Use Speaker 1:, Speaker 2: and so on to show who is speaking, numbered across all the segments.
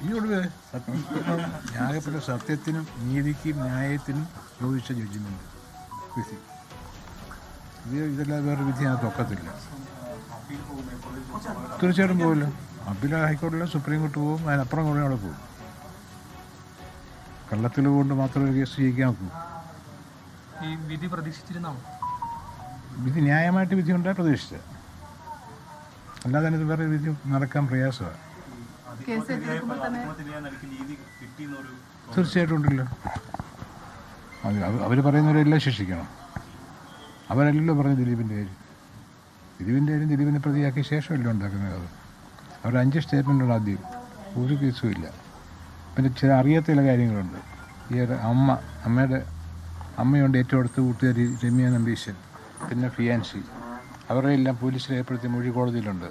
Speaker 1: ഇതിനോട് ന്യായപ്പെട്ട സത്യത്തിനും നീതിക്കും ന്യായത്തിനും യോജിച്ച ജഡ്ജിമെൻറ്റ് വിധി. ഇതെല്ലാം വേറെ വിധി അതിനകത്ത് ഒക്കത്തില്ല. തീർച്ചയായിട്ടും പോകില്ല. അപ്പീൽ ഹൈക്കോടതിയിലെ സുപ്രീം കോടതി പോകും, അതിനപ്പുറം കൂടെ അവിടെ പോകും. കള്ളത്തിൽ കൊണ്ട് മാത്രം ഒരു കേസ് ജയിക്കാൻ നോക്കും.
Speaker 2: ഈ വിധി പ്രതീക്ഷിച്ചിരുന്നാണ്?
Speaker 1: വിധി ന്യായമായിട്ട് വിധി ഉണ്ടായി പ്രതീക്ഷിച്ചത്, അല്ലാതെ തന്നെ വേറെ വിധി നടക്കാൻ പ്രയാസമാണ്. തീർച്ചയായിട്ടും ഉണ്ടല്ലോ. അവർ പറയുന്നവരെല്ലാം ശിക്ഷിക്കണം. അവരല്ലല്ലോ പറഞ്ഞു ദിലീപിൻ്റെ കാര്യം. ദിലീപിനെ പ്രതിയാക്കിയ ശേഷമല്ലോ ഉണ്ടാക്കുന്നത്. അത് അവർ 5 സ്റ്റേറ്റ്മെൻറ്റുണ്ട്. ആദ്യം ഒരു കേസും ഇല്ല. പിന്നെ ചില അറിയാത്ത ചില കാര്യങ്ങളുണ്ട്. ഈ അമ്മയുണ്ട് ഏറ്റവും അടുത്ത കൂട്ടുകാരി രമ്യ നമ്പീശൻ, പിന്നെ ഫിയാൻസി, അവരുടെ എല്ലാം പോലീസിൽ ഏർപ്പെടുത്തിയ മൊഴി കോടതിയിലുണ്ട്.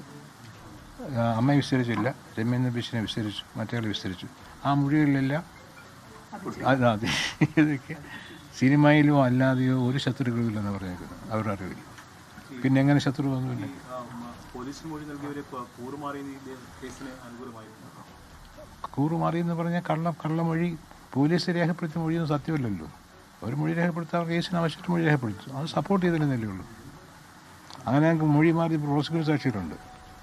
Speaker 1: അമ്മയെ വിസ്തരിച്ചില്ല, രമ്യ നമ്പീശനെ വിസ്തരിച്ചു, മറ്റേ വിസ്തരിച്ചു. ആ മൊഴികളിലെല്ലാം ഇതൊക്കെ സിനിമയിലോ അല്ലാതെയോ ഒരു ശത്രുക്കളുമില്ലെന്ന് പറഞ്ഞേക്കുന്നത് അവരുടെ അറിവിൽ. പിന്നെ എങ്ങനെ ശത്രു ഒന്നുമില്ല. കൂറുമാറിയെന്ന് പറഞ്ഞാൽ കള്ളമൊഴി പോലീസ് രേഖപ്പെടുത്തിയ മൊഴിയൊന്നും സത്യമല്ലല്ലോ. ഒരു മൊഴി രേഖപ്പെടുത്താൻ കേസിന് ആവശ്യമായിട്ട് മൊഴി രേഖപ്പെടുത്തു, അത് സപ്പോർട്ട് ചെയ്തില്ലെന്നല്ലേ ഉള്ളൂ. അങ്ങനെ ഞങ്ങൾക്ക് മൊഴി മാറി പ്രോസിക്യൂട്ടർ സാക്ഷിയിലുണ്ട്.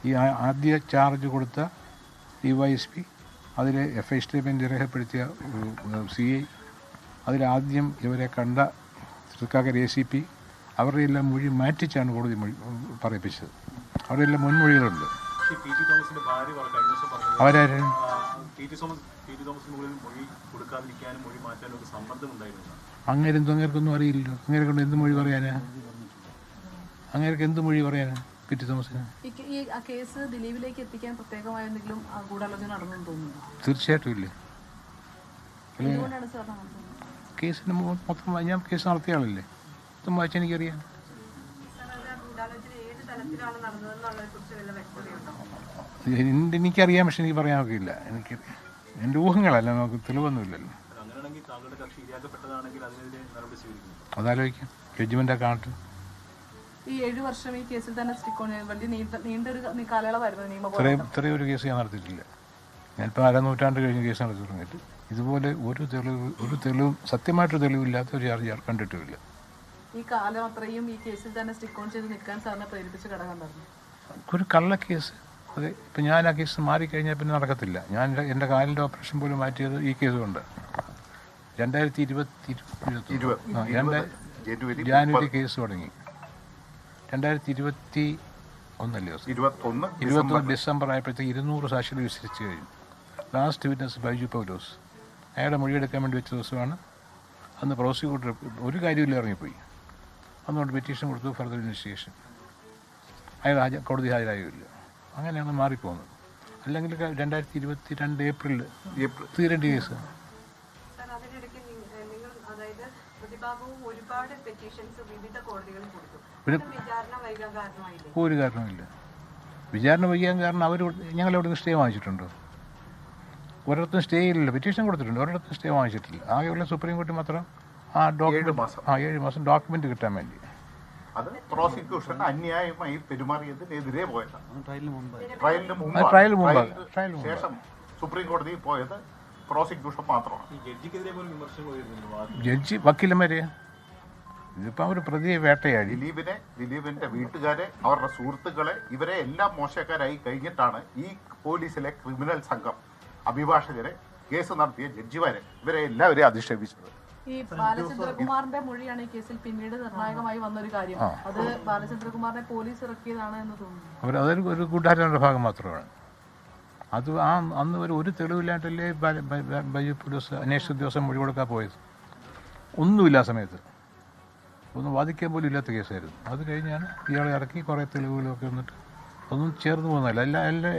Speaker 1: ഈ ആദ്യ ചാർജ് കൊടുത്ത DYSP, അതിൽ FI സ്റ്റേറ്റ്മെൻറ്റ് രേഖപ്പെടുത്തിയ CI, അതിലാദ്യം ഇവരെ കണ്ട തൃക്കാക്കര ACP, അവരുടെ എല്ലാം മൊഴി മാറ്റിച്ചാണ് കോടതി പറയിപ്പിച്ചത്. അവരുടെ എല്ലാം മുൻമൊഴികളുണ്ട്. അവരാരും അങ്ങേർക്കൊന്നും അറിയില്ലല്ലോ. അങ്ങേരെ കൊണ്ട് എന്ത് മൊഴി പറയാനാ? അങ്ങേർക്ക് എന്ത് മൊഴി പറയാനാ PT തോമസിന്? തീർച്ചയായിട്ടും ഇല്ല. കേസിന് മൊത്തം ഞാൻ കേസ് നടത്തിയ ആളല്ലേ, മൊത്തം വായിച്ച എനിക്കറിയാം. എനിക്കറിയാം, പക്ഷെ എനിക്ക് പറയാൻ ഒക്കെയില്ല. എനിക്കറിയാം, എൻ്റെ ഊഹങ്ങളല്ല, നമുക്ക് തെളിവൊന്നുമില്ലല്ലോ. അതാലോചിക്കാം, ജഡ്ജ്മെൻ്റ് കാണട്ടെ.
Speaker 3: ഈ 7 വർഷം ഈ കേസിൽ തന്നെ നീണ്ടൊരു കാലയളവായിരുന്നു.
Speaker 1: ഇത്രയും ഒരു കേസ് ഞാൻ നടത്തിയിട്ടില്ല. ഞാനിപ്പോൾ 1/2 നൂറ്റാണ്ട് കഴിഞ്ഞ് കേസ് നടത്തി തുടങ്ങിയിട്ട് ഇതുപോലെ ഒരു തെളിവും സത്യമായിട്ടൊരു തെളിവില്ലാത്ത ഒരു ചാർജ് കണ്ടിട്ടുമില്ല.
Speaker 3: ഈ കാലം അത്രയും ഈ കേസിൽ തന്നെ സ്റ്റിക്ക് ഓൺ ചെയ്ത് നിൽക്കാൻ സാറിനെ പ്രേരിപ്പിച്ച ഘടകം ഉണ്ടായിരുന്നു.
Speaker 1: ഒരു കള്ളക്കേസ്. അതെ, ഇപ്പം ഞാൻ ആ കേസ് മാറിക്കഴിഞ്ഞാൽ പിന്നെ നടക്കത്തില്ല. ഞാൻ എൻ്റെ കാലിൻ്റെ ഓപ്പറേഷൻ പോലും മാറ്റിയത് ഈ കേസ് കൊണ്ട്. 2020 ജാനുവരി കേസ് തുടങ്ങി. 2021 ഡിസംബർ ആയപ്പോഴത്തേക്ക് 200 സാക്ഷികൾ വിസ്തരിച്ച് കഴിഞ്ഞു. ലാസ്റ്റ് വിറ്റ്നസ് ബൈജു പൗലോസ്, അയാളുടെ മൊഴിയെടുക്കാൻ വേണ്ടി വെച്ച ദിവസമാണ്. അന്ന് പ്രോസിക്യൂട്ടർ ഒരു കാര്യമില്ല ഇറങ്ങിപ്പോയി. അതുകൊണ്ട് പെറ്റീഷൻ കൊടുത്തു, ഫർദർ ഇൻവെസ്റ്റിഗേഷൻ. അയാൾ കോടതി ഹാജരാകില്ല. അങ്ങനെയാണ് മാറിപ്പോകുന്നത്. അല്ലെങ്കിൽ 2022 ഏപ്രിലിൽ തീരേണ്ട കേസ്. ഒരു കാരണമില്ല. വിചാരണ വൈകാൻ കാരണം ഞങ്ങളെവിടെ നിന്ന് സ്റ്റേ വാങ്ങിച്ചിട്ടുണ്ടോ? ഒരിടത്തും സ്റ്റേ ഇല്ലല്ലോ. പെറ്റീഷൻ കൊടുത്തിട്ടുണ്ട്, ഒരിടത്തും സ്റ്റേ വാങ്ങിച്ചിട്ടില്ല. ആകെയുള്ള സുപ്രീം കോടതി മാത്രം 7 മാസം ഡോക്യുമെന്റ് കിട്ടാൻ വേണ്ടി.
Speaker 4: അത് പ്രോസിക്യൂഷൻ അന്യായമായി പെരുമാറിയതിനെതിരെ പോയതാണ്.
Speaker 1: ട്രയലിന് മുമ്പ്
Speaker 4: ശേഷം സുപ്രീം കോടതി പോയത് പ്രോസിക്യൂഷൻ മാത്രമാണ്.
Speaker 1: ജഡ്ജി വക്കീലന്മാരെ ഇതിപ്പോൾ ഒരു പ്രതിയെ വേട്ടയാടി.
Speaker 4: ദിലീപിന്റെ വീട്ടുകാരെ, അവരുടെ സുഹൃത്തുക്കളെ, ഇവരെ എല്ലാം മോശക്കാരായി കഴിഞ്ഞിട്ടാണ് ഈ പോലീസിലെ ക്രിമിനൽ സംഘം അഭിഭാഷകരെ, കേസ് നടത്തിയ ജഡ്ജിമാരെ, ഇവരെ എല്ലാവരെയും അധിക്ഷേപിച്ചത്.
Speaker 3: ഈ ബാലചന്ദ്രകുമാറിന്റെ മൊഴിയാണ് ഈ കേസിൽ പിന്നീട് നിർണായകമായി വന്നൊരു കാര്യം. അത് ബാലചന്ദ്രകുമാറിനെ പോലീസ് ഇറക്കിയതാണ് എന്ന് തോന്നുന്നു.
Speaker 1: അതൊരു കൂട്ടുകാരുടെ ഭാഗം മാത്രമാണ്. അത് അന്ന് ഒരു തെളിവില്ലാണ്ടല്ലേ ബൈജു പോലീസ് അന്വേഷണ ഉദ്യോഗസ്ഥൻ മൊഴി കൊടുക്കാൻ പോയത്. ഒന്നുമില്ല ആ സമയത്ത്, ഒന്നും വാദിക്കാൻ പോലും ഇല്ലാത്ത കേസായിരുന്നു. അത് കഴിഞ്ഞാണ് ഇയാളെ ഇറക്കി കുറേ തെളിവുകളൊക്കെ വന്നിട്ട് ഒന്നും ചേർന്ന് പോകുന്നില്ല.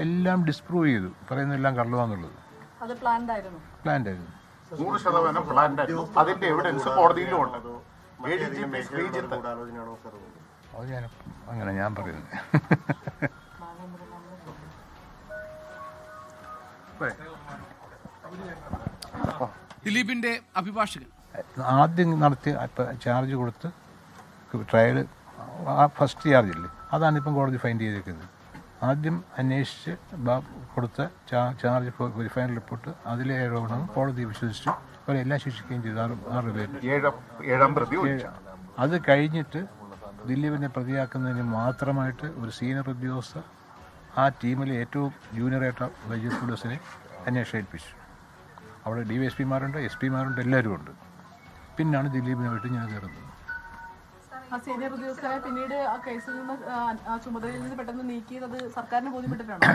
Speaker 1: എല്ലാം ഡിസ്പ്രൂവ് ചെയ്തു, പറയുന്നതെല്ലാം കള്ളുവാന്നുള്ളത്.
Speaker 3: അത് പ്ലാൻഡ് ആയിരുന്നു.
Speaker 4: 100% പ്ലാൻഡ് ആയിരുന്നു. അതിന്റെ എവിഡൻസ് കോടതിയിലും ഉണ്ട്. ADGP ശ്രീജിത്ത്
Speaker 1: അത് ഞാൻ അങ്ങനെ ഞാൻ പറയുന്നത്.
Speaker 5: ദിലീപിന്റെ അഭിഭാഷകൻ
Speaker 1: ആദ്യം നടത്തി ചാർജ് കൊടുത്ത് ട്രയൽ ഫസ്റ്റ് ചാർജില്ലേ, അതാണ് ഇപ്പം കോടതി ഫൈൻഡ് ചെയ്തേക്കുന്നത്. ആദ്യം അന്വേഷിച്ച് കൊടുത്ത ചാർജ് ഫൈനൽ റിപ്പോർട്ട് അതിലെ ആരോപണം കോടതി വിശ്വസിച്ചു, അവരെല്ലാം ശിക്ഷിക്കുകയും ചെയ്തു. 6 പേര്.
Speaker 4: ഏഴാം പ്രതി
Speaker 1: അത് കഴിഞ്ഞിട്ട് ദിലീപിനെ പ്രതിയാക്കുന്നതിന് മാത്രമായിട്ട് ഒരു സീനിയർ ഉദ്യോഗസ്ഥ ആ ടീമിലെ ഏറ്റവും ജൂനിയറായിട്ട് വൈദ്യുതി പോലീസിനെ അന്വേഷണം ഏൽപ്പിച്ചു. അവിടെ DYSPമാരുണ്ട്, SP-മാരുണ്ട്, എല്ലാവരും ഉണ്ട്. പിന്നാണ് ദിലീപിനായിട്ട് ഞാൻ കയറുന്നത്.
Speaker 3: ആ സീനിയർ ഉദ്യോഗസ്ഥരെ പിന്നീട് ആ കേസിൽ നിന്ന് ആ ചുമതലയിൽ നിന്ന് പെട്ടെന്ന് നീക്കിയത് സർക്കാരിന് ബോധ്യപ്പെട്ടിട്ടാണോ?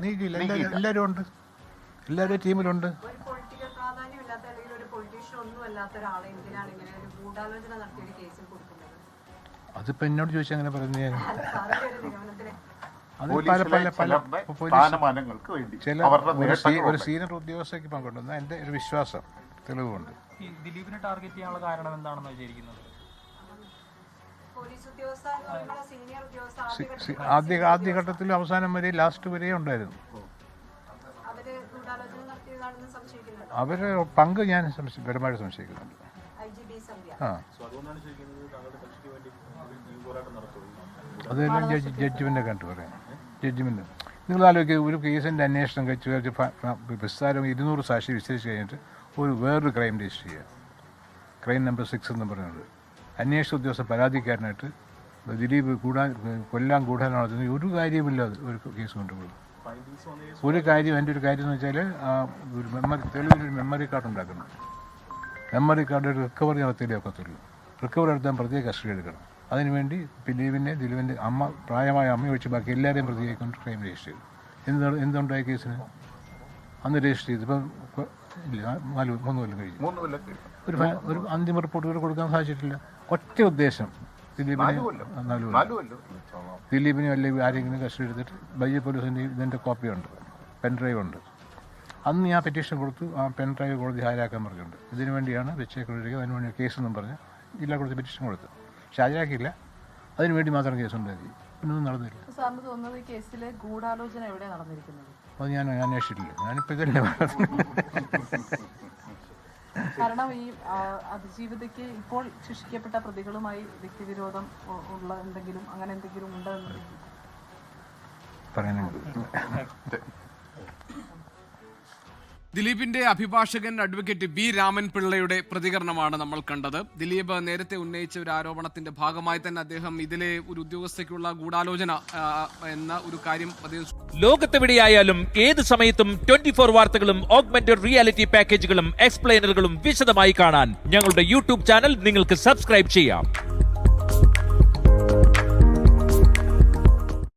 Speaker 1: നീക്കിയില്ല, എല്ലാവരും ഉണ്ട്, എല്ലാവരും ടീമിലുണ്ട്. അതിപ്പോ എന്നോട് ചോദിച്ചാൽ അങ്ങനെ പറഞ്ഞു. ഒരു സീനിയർ ഉദ്യോഗസ്ഥയ്ക്ക് പങ്കുണ്ടെന്ന് എൻ്റെ ഒരു വിശ്വാസം, തെളിവുണ്ട്.
Speaker 2: ദിലീപിനെ ടാർഗറ്റ് ചെയ്യാനുള്ള കാരണം എന്താണെന്ന് വിചാരിക്കുന്നത്?
Speaker 1: ആദ്യഘട്ടത്തിലും അവസാനം വരെ ലാസ്റ്റ് വരെ ഉണ്ടായിരുന്നു. അവര് പങ്ക് ഞാൻ പരമായിട്ട് സംശയിക്കുന്നുണ്ട്. അതെല്ലാം ജഡ്ജ്മെന്റ് കണ്ടു പറയാം. ജഡ്ജ്മെന്റ് നിങ്ങൾ ആലോചിക്കുക, ഒരു കേസിൻ്റെ അന്വേഷണം കഴിച്ച് വിസ്താരം 200 സാക്ഷി വിസ്തരിച്ച് കഴിഞ്ഞിട്ട് വേറൊരു ക്രൈം രജിസ്റ്റർ ചെയ്യുക, ക്രൈം നമ്പർ 6 എന്ന് പറയുന്നത്. അന്വേഷണ ഉദ്യോഗസ്ഥ പരാതിക്കാരനായിട്ട് ദിലീപ് കൊല്ലാൻ നടത്തുന്ന ഒരു കാര്യമില്ലാതെ ഒരു കേസ് കൊണ്ടുപോകും. ഒരു കാര്യം, എൻ്റെ ഒരു കാര്യം എന്ന് വെച്ചാൽ ഒരു തെളിവിലൊരു മെമ്മറി കാർഡ് ഉണ്ടാക്കണം. മെമ്മറി കാർഡ് റിക്കവറി നടത്തിയില്ലേ ഒക്കത്തുള്ളൂ. റിക്കവറി നടത്താൻ പ്രത്യേക കസ്റ്റഡി എടുക്കണം. അതിനുവേണ്ടി ദിലീപിൻ്റെ പ്രായമായ അമ്മയെ വെച്ച് ബാക്കി എല്ലാവരെയും പ്രതിയായിക്കൊണ്ട് ക്രൈം രജിസ്റ്റർ ചെയ്തു. എന്തുണ്ടായ കേസിന് അന്ന് രജിസ്റ്റർ ചെയ്ത് ഇപ്പം ഇല്ല, 3 കൊല്ലം കഴിഞ്ഞു. ഒരു അന്തിമ റിപ്പോർട്ട് കൊടുക്കാൻ സാധിച്ചിട്ടില്ല. ഒറ്റ ഉദ്ദേശം, ദിലീപിനെ അല്ലെങ്കിൽ ആരെങ്കിലും കസ്റ്റഡി എടുത്തിട്ട് വൈദ്യുതി പോലീസിൻ്റെ ഇതിൻ്റെ കോപ്പിയുണ്ട്, പെൻഡ്രൈവ് ഉണ്ട്. അന്ന് ഞാൻ പെറ്റീഷൻ കൊടുത്തു, ആ പെൻഡ്രൈവ് കോടതി ഹാജരാക്കാൻ പറഞ്ഞിട്ടുണ്ട്. ഇതിനു വേണ്ടിയാണ് വെച്ചേക്കൊണ്ടിരിക്കുക, അതിനുവേണ്ടി കേസെന്നും പറഞ്ഞ് ജില്ലാ കോടതി പെറ്റീഷൻ കൊടുത്തു. പക്ഷെ ഹാജരാക്കിയില്ല, അതിനുവേണ്ടി മാത്രം കേസുണ്ടാക്കി. പിന്നൊന്നും നടന്നില്ല.
Speaker 3: സാറിന് തോന്നുന്നത് ഈ കേസിലെ ഗൂഢാലോചന എവിടെ നടന്നിരിക്കുന്നത്?
Speaker 1: അത് ഞാൻ അന്വേഷിച്ചിട്ടില്ല. ഞാനിപ്പോൾ ഇതല്ലേ
Speaker 3: കാരണം ഈ അതിജീവിതയ്ക്ക് ഇപ്പോൾ ശിക്ഷിക്കപ്പെട്ട പ്രതികളുമായി വ്യക്തിവിരോധം ഉള്ള എന്തെങ്കിലും അങ്ങനെ എന്തെങ്കിലും ഉണ്ടെന്ന്
Speaker 1: പറയാനുണ്ട്.
Speaker 5: ദിലീപിന്റെ അഭിഭാഷകൻ അഡ്വക്കേറ്റ് ബി രാമൻപിള്ളയുടെ പ്രതികരണമാണ് നമ്മൾ കണ്ടത്. ദിലീപ് നേരത്തെ ഉന്നയിച്ച ഒരു ആരോപണത്തിന്റെ ഭാഗമായി തന്നെ അദ്ദേഹം ഇതിലെ ഒരു ഉദ്യോഗസ്ഥയ്ക്കുള്ള ഗൂഢാലോചന എന്ന ഒരു കാര്യം
Speaker 6: ലോകത്തെവിടെയായാലും ഏത് സമയത്തും 24 വാർത്തകളും ഓഗ്മെന്റഡ് റിയാലിറ്റി പാക്കേജുകളും എക്സ്പ്ലെയിനറുകളും വിശദമായി കാണാൻ ഞങ്ങളുടെ യൂട്യൂബ് ചാനൽ നിങ്ങൾക്ക് സബ്സ്ക്രൈബ് ചെയ്യാം.